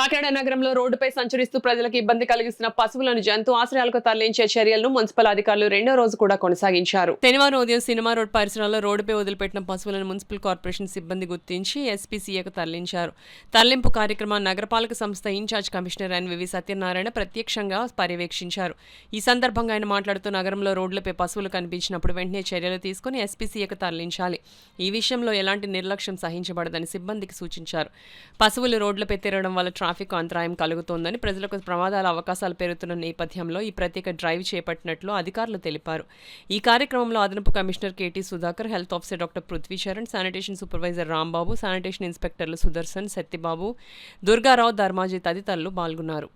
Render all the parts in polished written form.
కాకినాడ నగరంలో రోడ్డుపై సంచరిస్తూ ప్రజలకు ఇబ్బంది కలిగిస్తున్న పశువులను జంతు ఆశ్రయాలకు తరలించే చర్యలను మున్సిపల్ అధికారులు రెండో రోజు కూడా కొనసాగించారు. శనివారం ఉదయం సినిమా రోడ్ పరిసరాల్లో రోడ్డుపై వదిలిపెట్టిన పశువులను మున్సిపల్ కార్పొరేషన్ సిబ్బంది గుర్తించి ఎస్పీసీఏకు తరలించారు. తరలింపు కార్యక్రమాన్ని నగరపాలక సంస్థ ఇన్ఛార్జ్ కమిషనర్ ఎన్వివి సత్యనారాయణ ప్రత్యక్షంగా పర్యవేక్షించారు. ఈ సందర్భంగా ఆయన మాట్లాడుతూ నగరంలో రోడ్లపై పశువులు కనిపించినప్పుడు వెంటనే చర్యలు తీసుకుని ఎస్పీసీఏకు తరలించాలి. ఈ విషయంలో ఎలాంటి నిర్లక్ష్యం సహించబడదని సిబ్బందికి సూచించారు. పశువులు రోడ్లపై తిరగడం వల్ల ట్రాఫిక్ అంతరాయం కలుగుతోందని, ప్రజలకు ప్రమాదాల అవకాశాలు పెరుగుతున్న నేపథ్యంలో ఈ ప్రత్యేక డ్రైవ్ చేపట్టినట్లు అధికారులు తెలిపారు. ఈ కార్యక్రమంలో అదనపు commissioner KT Sudhakar, health officer doctor Prithvicharan, sanitation supervisor Rambabu, sanitation ఇన్స్పెక్టర్లు సుదర్శన్, సత్యబాబు, దుర్గారావు, ధర్మాజీ తదితరులు పాల్గొన్నారు.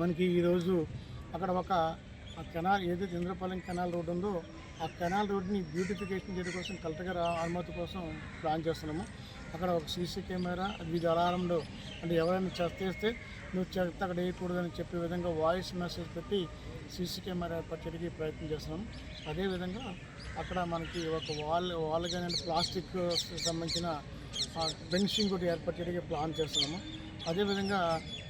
మనకి ఈరోజు అక్కడ ఒక కెనాల్ ఏదైతే ఇంద్రపాలెం కెనాల్ రోడ్ ఉందో ఆ కెనాల్ రోడ్ని బ్యూటిఫికేషన్ చేయడం కోసం కలెక్టర్ గారి అనుమతి కోసం ప్లాన్ చేస్తున్నాము. అక్కడ ఒక సీసీ కెమెరా విత్ అలారంలో అంటే ఎవరైనా చేస్తే నువ్వు చెత్త అక్కడ వేయకూడదని చెప్పే విధంగా వాయిస్ మెసేజ్ పెట్టి సీసీ కెమెరా ఏర్పాటు చేయడానికి ప్రయత్నం చేస్తున్నాము. అదేవిధంగా అక్కడ మనకి ఒక వాల్ కానీ ప్లాస్టిక్ సంబంధించిన ఫెన్సింగ్ కూడా ఏర్పాటు చేయడానికి ప్లాన్ చేస్తున్నాము. అదేవిధంగా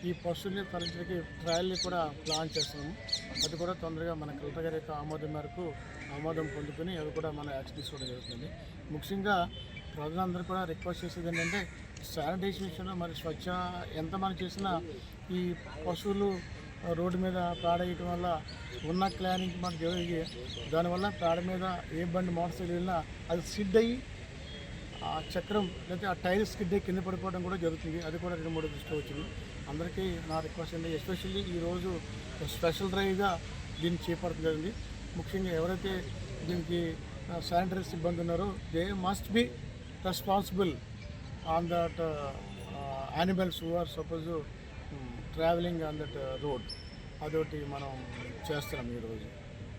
ఈ పశువుల్ని తరలించడానికి ట్రయల్ని కూడా ప్లాన్ చేస్తున్నాము. అది కూడా తొందరగా మన కలెక్టర్ గారి యొక్క ఆమోదం మేరకు ఆమోదం పొందుకొని అది కూడా మన యాక్షన్ తీసుకోవడం జరుగుతుంది. ముఖ్యంగా ప్రజలందరూ కూడా రిక్వెస్ట్ చేసేది ఏంటంటే శానిటేషన్ విషయంలో మరి స్వచ్ఛ ఎంత మనం చేసినా ఈ పశువులు రోడ్డు మీద పాడేయటం వల్ల ఉన్న క్లానింగ్ మనకు జరిగి దానివల్ల పేడ మీద ఏ బండి మోటార్ సైకిల్ వెళ్ళినా అది స్కిడ్ అయ్యి ఆ చక్రం లేకపోతే ఆ టైర్ స్కిడ్ అయ్యి కింద పడిపోవడం కూడా జరుగుతుంది. అది కూడా 2-3 దృష్టిలో వచ్చింది. అందరికీ నా రిక్వెస్ట్ అండి, ఎస్పెషల్లీ ఈరోజు స్పెషల్ డ్రైవ్గా దీన్ని చేపట్టడం జరిగింది. ముఖ్యంగా ఎవరైతే దీనికి శానిటరీ సిబ్బంది ఉన్నారో they must be responsible on that animals who are suppose travelling on that road. అదొకటి మనం చేస్తున్నాం ఈరోజు.